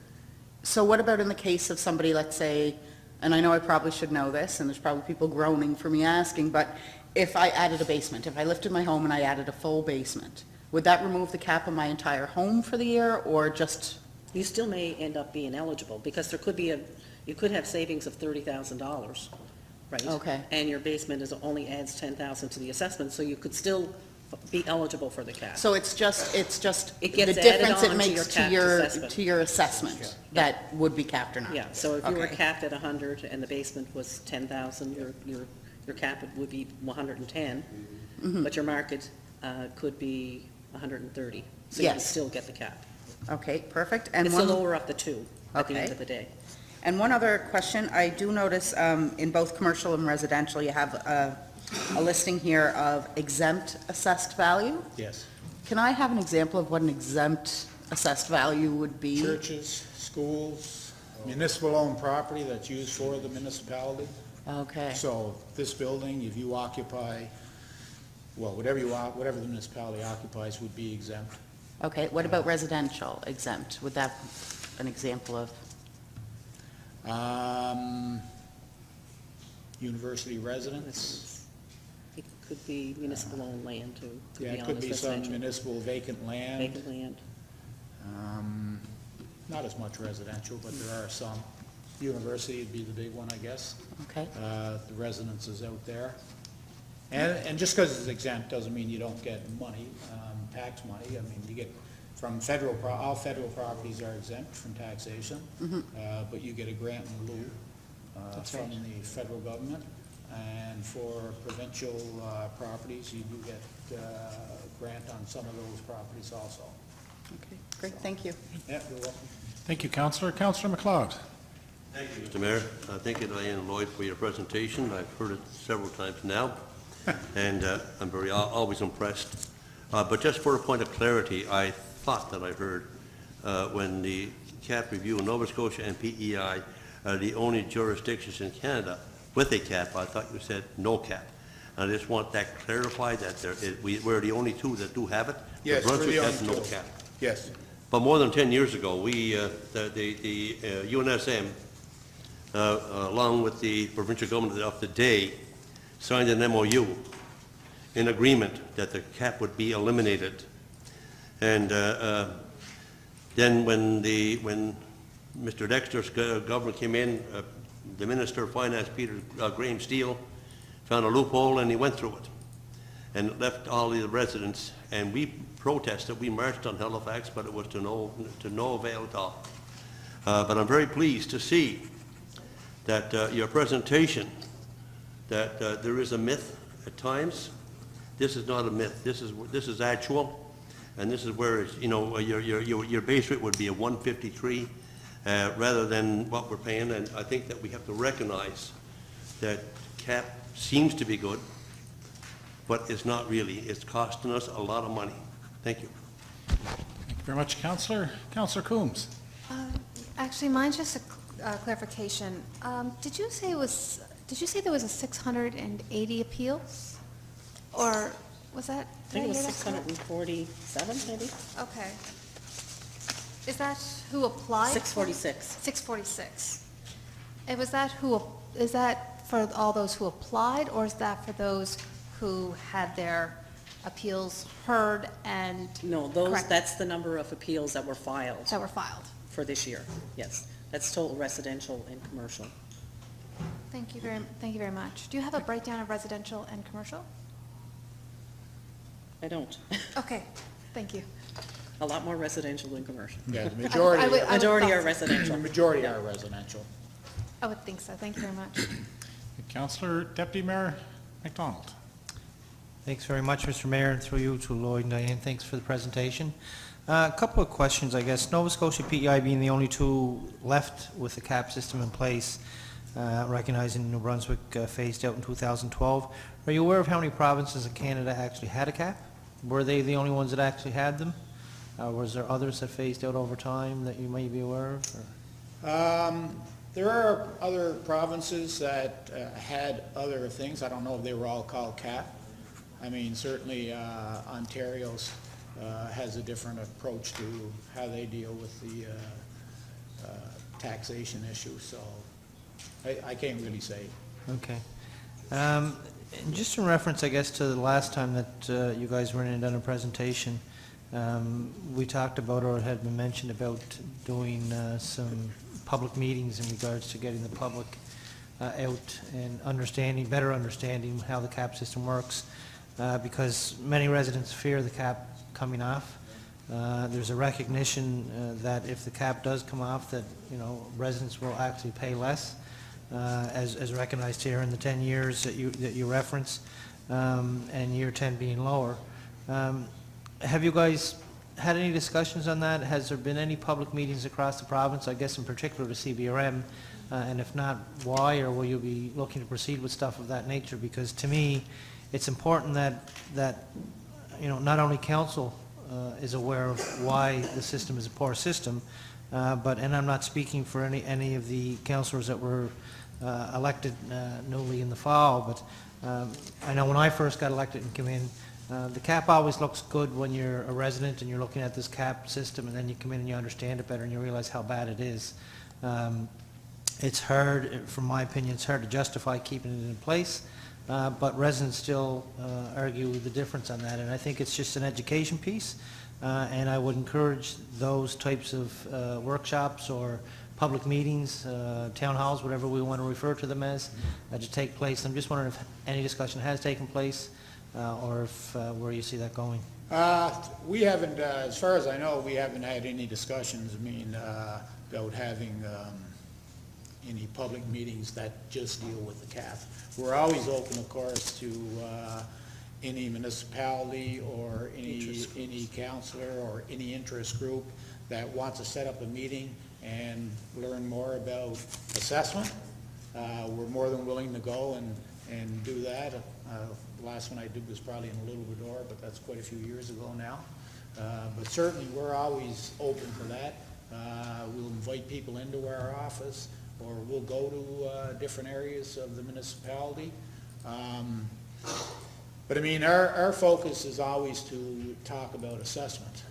So what about in the case of somebody, let's say, and I know I probably should know this, and there's probably people groaning for me asking, but if I added a basement, if I lifted my home and I added a full basement, would that remove the cap of my entire home for the year, or just, You still may end up being eligible, because there could be you could have savings of $30,000, right? Okay. And your basement only adds $10,000 to the assessment, so you could still be eligible for the cap. so it's just It the gets added difference it on to makes your to capped your, assessment. to your assessment that would be capped or not? Yeah, so if you were Okay. capped at 100 and the basement was 10,000, your cap would be 110, but your market could be 130, so you would Yes. still get the cap. Okay, perfect. And It's still one, lower up the 2 at the end Okay. of the day. And one other question, I do notice in both commercial and residential, you have a listing here of exempt assessed value. Yes. Can I have an example of what an exempt assessed value would be? Churches, schools, municipal-owned property that's used for the municipality. Okay, So this building, if you occupy, well, whatever the municipality occupies would be exempt. okay, what about residential exempt? Would that an example of? University residents. It could be municipal-owned land, too. Yeah, it on could the be some residential. municipal vacant land. Vacant land. Not as much residential, but there are some. University would be the big one, I guess. Okay, The residences out there. And just because it's exempt doesn't mean you don't get money, tax money. I mean, you get from federal, all federal properties are exempt from taxation, but you get a grant in lieu from the federal government. And for provincial properties, you do get grant on some of those properties also. okay, great, thank you. Yeah, you're welcome. Thank you, Councillor. Councillor MacLeod. Thank you, Mr. Mayor. Thank you, Diane and Lloyd, for your presentation. I've heard it several times now, and I'm always impressed. But just for a point of clarity, I thought that I heard when the cap review in Nova Scotia and PEI are the only jurisdictions in Canada with a cap. I thought you said no cap. I just want that clarified, that we're the only two that do have it. Yes, we're the Brunswick only has no two. cap. Yes. But more than 10 years ago, we, the UNSM, along with the provincial government of the day, signed an MOU in agreement that the cap would be eliminated. And then when Mr. Dexter's government came in, the Minister of Finance, Peter Graham Steele, found a loophole and he went through it and left all the residents, and we protested, we marched on Halifax, but it was to no avail at all. But I'm very pleased to see that your presentation, that there is a myth at times. This is not a myth. This is actual, and this is where it's, your base rate would be a 153 rather than what we're paying. And I think that we have to recognize that cap seems to be good, but it's not really. It's costing us a lot of money. Thank you. Thank you very much, Councillor. Councillor Coombs. Actually, mine's just a clarification. Did you say there was a 680 appeals? Or was that? I think it was 647, maybe? Okay. Is that who applied? 646. 646. And is that for all those who applied, or is that for those who had their appeals heard and No, corrected? that's the number of appeals that were filed That were filed? for this year, yes. That's total residential and commercial. Thank you very much. Do you have a breakdown of residential and commercial? I don't. Okay, thank you. A lot more residential than commercial. Yeah, the majority, I would Majority thought are so. residential. the majority are residential. I would think so. Thank you very much. Councillor Deputy Mayor MacDonald. Thanks very much, Mr. Mayor, and through you to Lloyd and Diane. Thanks for the presentation. A couple of questions, I guess. Nova Scotia PEI being the only two left with the cap system in place, recognizing New Brunswick phased out in 2012. Are you aware of how many provinces in Canada actually had a cap? Were they the only ones that actually had them? Was there others that phased out over time that you may be aware of? Or? There are other provinces that had other things. I don't know if they were all called cap. I mean, certainly Ontario's has a different approach to how they deal with the taxation issue, so I can't really say. Okay. And just in reference, I guess, to the last time that you guys were in and done a presentation, we talked about, or it had been mentioned about doing some public meetings in regards to getting the public out and better understanding how the cap system works, because many residents fear the cap coming off. There's a recognition that if the cap does come off, that residents will actually pay less, as recognized here in the 10 years that you reference, and year 10 being lower. Have you guys had any discussions on that? Has there been any public meetings across the province, I guess in particular the CBRM? And if not, why, or will you be looking to proceed with stuff of that nature? Because to me, it's important that not only council is aware of why the system is a poor system, and I'm not speaking for any of the councillors that were elected newly in the fall, but I know when I first got elected and came in, the cap always looks good when you're a resident and you're looking at this cap system, and then you come in and you understand it better and you realize how bad it is. It's hard, from my opinion, it's hard to justify keeping it in place, but residents still argue the difference on that, and I think it's just an education piece, and I would encourage those types of workshops or public meetings, town halls, whatever we want to refer to them as, to take place. I'm just wondering if any discussion has taken place, or if where you see that going. We haven't, as far as I know, we haven't had any discussions, about having any public meetings that just deal with the cap. We're always open, of course, to any municipality or any councillor or any interest group that wants to set up a meeting and learn more about assessment. We're more than willing to go and do that. The last one I did was probably in Little Redor, but that's quite a few years ago now. But certainly, we're always open to that. We'll invite people into our office, or we'll go to different areas of the municipality. But our focus is always to talk about assessment.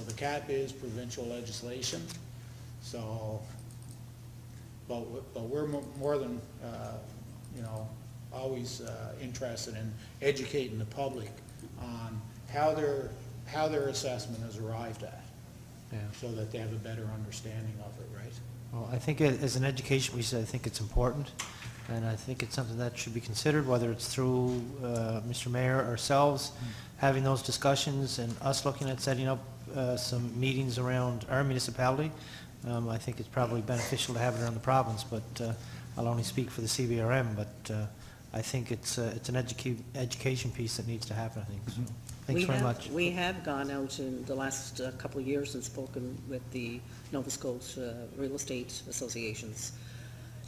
The cap is provincial legislation, so, but we're more than, always interested in educating the public on how their assessment is arrived at, so that they have a better understanding of it, right? Well, I think as an education piece, I think it's important, and I think it's something that should be considered, whether it's through Mr. Mayor, ourselves, having those discussions, and us looking at setting up some meetings around our municipality. I think it's probably beneficial to have it around the province, but I'll only speak for the CBRM, but I think it's an education piece that needs to happen, I think. So, thanks very much. We have gone out in the last couple of years and spoken with the Nova Scotia real estate associations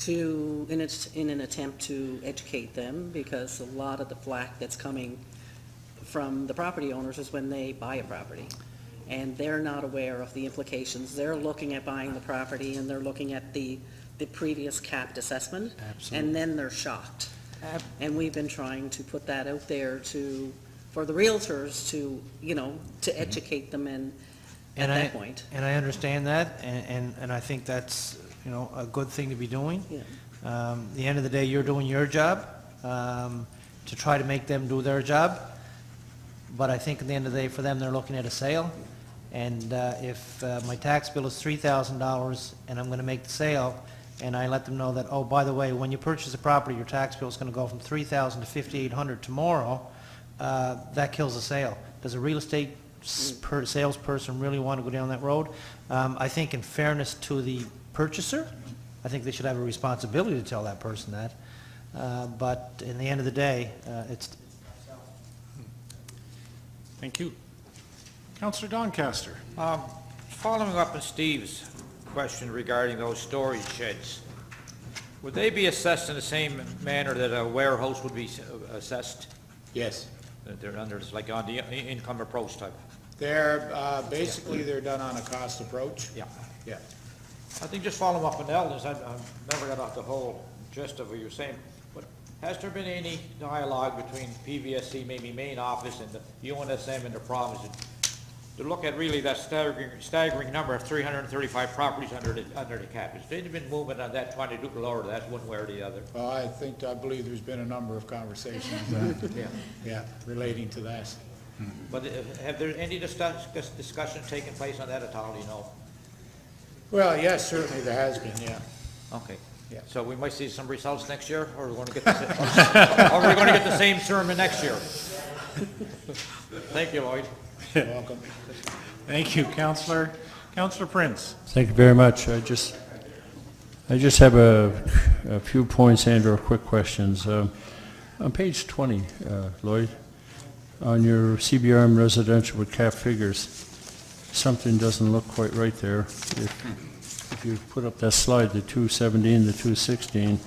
in an attempt to educate them, because a lot of the flack that's coming from the property owners is when they buy a property, and they're not aware of the implications. They're looking at buying the property and they're looking at the previous capped assessment. Absolutely. And then they're shocked. And we've been trying to put that out there for the realtors to educate them at that point. And I understand that, and I think that's, a good thing to be doing. Yeah. At the end of the day, you're doing your job to try to make them do their job. But I think at the end of the day, for them, they're looking at a sale. And if my tax bill is $3,000 and I'm going to make the sale, and I let them know that, oh, by the way, when you purchase a property, your tax bill is going to go from $3,000 to $5,800 tomorrow, that kills the sale. Does a real estate salesperson really want to go down that road? I think in fairness to the purchaser, I think they should have a responsibility to tell that person that. But in the end of the day, it's... Thank you. Councillor Doncaster. Following up on Steve's question regarding those storage sheds, would they be assessed in the same manner that a warehouse would be assessed? Yes. They're under, like on the income approach type? They're, basically, they're done on a cost approach. Yeah. Yeah. I think just following up on Eldon's, I've never got off the whole gist of what you're saying, but has there been any dialogue between PVSC, maybe main office, and the UNSM and the province to look at really that staggering number of 335 properties under the cap? Has there been movement on that, trying to lower that one way or the other? Well, I believe there's been a number of conversations, relating to that. But have there any discussion taken place on that at all, do you know? Well, yes, certainly there has been, yeah. Okay. Yeah. So we might see some results next year, or we're going to get the same sermon next year? Thank you, Lloyd. You're welcome. Thank you, Councillor. Councillor Prince. Thank you very much. I just have a few points and/or quick questions. On page 20, Lloyd, on your CBRM residential with cap figures, something doesn't look quite right there. If you put up that slide, the 217, the 216,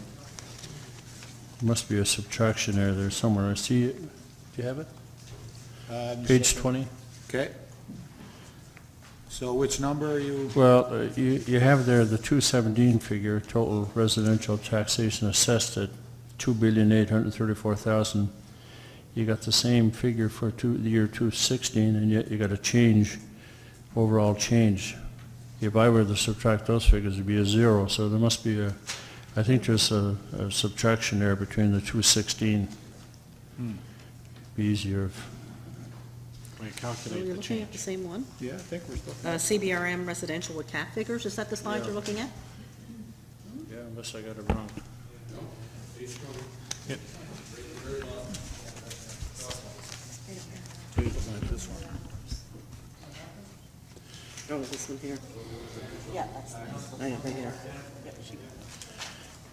must be a subtraction there somewhere. I see it. Do you have it? Page 20. Okay. So which number are you? Well, you have there the 217 figure, total residential taxation assessed at $2,834,000. You got the same figure for the year 2016, and yet you got a change, overall change. If I were to subtract those figures, it'd be a zero. So there must be I think there's a subtraction there between the 216. Be easier if. We So calculate you're the looking at the change. same one? Yeah, I think we're still. CBRM residential with cap figures, is that the slide you're looking at? Yeah, unless I got it wrong. This one. Oh, this one here. Yeah, that's, right here.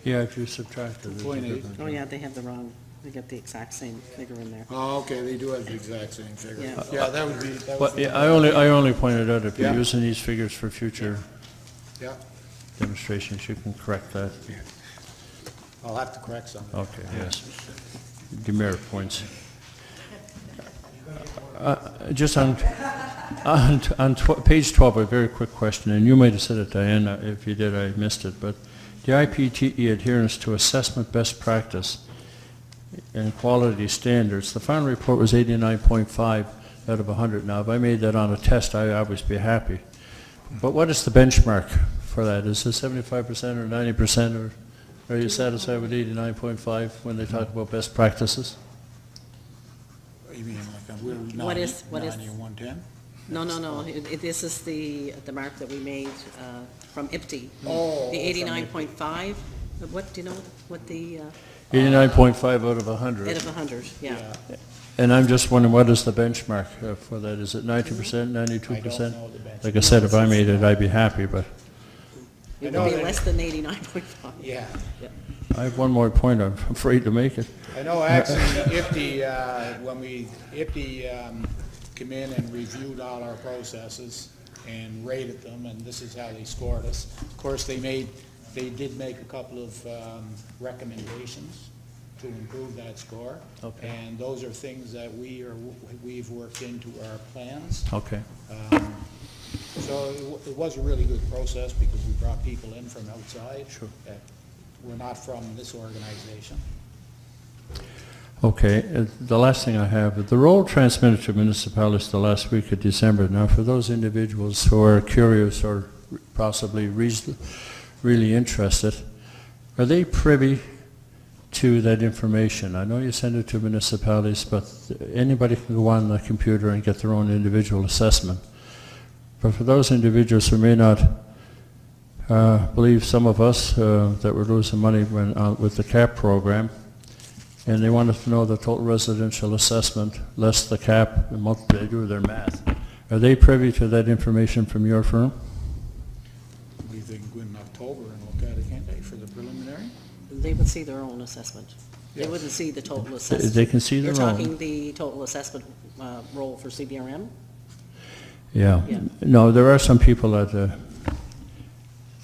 Yeah, if you subtract it. it's a 2.8. different- Oh, yeah, they have the wrong, they got the exact same figure in there. Oh, okay, they do have the exact same figure. Yeah. Yeah, that would be, that But would yeah, I only pointed out if you're Yeah. using these figures for future yeah, demonstrations, you can correct that. I'll have to correct some. Okay, yes. Demerit points. Just on page 12, a very quick question, and you might have said it, Diana. If you did, I missed it, but the IPTE adherence to assessment best practice and quality standards, the final report was 89.5 out of 100. Now, if I made that on a test, I'd always be happy. But what is the benchmark for that? Is it 75% or 90%, or are you satisfied with 89.5 when they talk about best practices? You mean like we're What is- 90 and 110? No, this is the mark that we made from IPTE. Oh, The from 89.5, what, do you know what the, 89.5 out of 100. out of 100, yeah. And I'm just wondering, what is the benchmark for that? Is it 90%, 92%? know the benchmark. Like I said, if I made it, I'd be happy, but It know would be that- less than 89.5. Yeah. I have one more point. I'm afraid to make it. I know actually IPTE, when IPTE came in and reviewed all our processes and rated them, and this is how they scored us. Of course, they did make a couple of recommendations to improve that score. Okay. And those are things that we've worked into our plans. Okay. So it was a really good process because we brought people in from outside. Sure. That were not from this organization. Okay, the last thing I have, the roll transmitted to municipalities the last week of December. Now, for those individuals who are curious or possibly really interested, are they privy to that information? I know you send it to municipalities, but anybody can go on the computer and get their own individual assessment. But for those individuals who may not believe some of us that we're losing money with the CAP program, and they wanted to know the total residential assessment, less the CAP, and they do their math. Are they privy to that information from your firm? We can go in October and look at it, can't they, for the preliminary? They would see their own assessment. They Yes. wouldn't see the total assessment. They can see their You're own. talking the total assessment roll for CBRM? Yeah. Yeah. No, there are some people that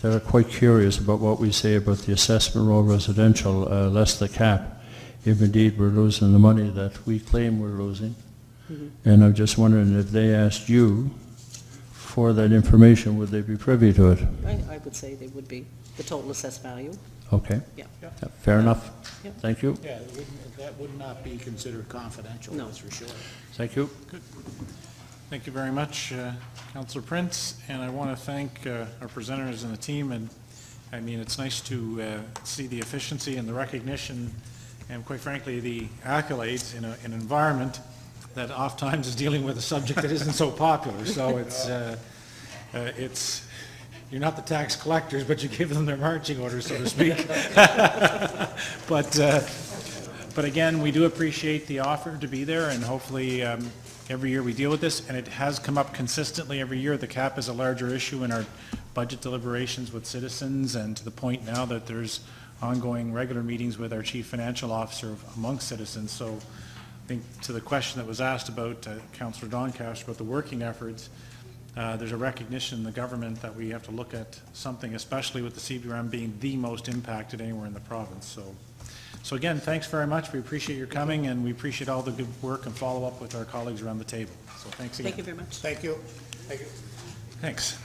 are quite curious about what we say about the assessment roll residential, less the CAP, if indeed we're losing the money that we claim we're losing. And I'm just wondering if they asked you for that information, would they be privy to it? I would say they would be, the total assessed value, Okay. yeah. Fair enough. Yep. Thank you. Yeah, that would not be considered confidential, No. that's for sure. Thank you. Thank you very much, Councillor Prince, and I want to thank our presenters and the team, and I mean, it's nice to see the efficiency and the recognition, and quite frankly, the accolades in an environment that oftentimes is dealing with a subject that isn't so popular, so it's, you're not the tax collectors, but you give them their marching orders, so to speak. But again, we do appreciate the offer to be there, and hopefully every year we deal with this, and it has come up consistently every year. The cap is a larger issue in our budget deliberations with citizens, and to the point now that there's ongoing regular meetings with our chief financial officer amongst citizens. So think to the question that was asked about Councillor Doncaster about the working efforts, there's a recognition in the government that we have to look at something, especially with the CBRM being the most impacted anywhere in the province. So again, thanks very much. We appreciate your coming, and we appreciate all the good work and follow-up with our colleagues around the table. So thanks again. Thank you very much. Thank you. Thank you. Thanks.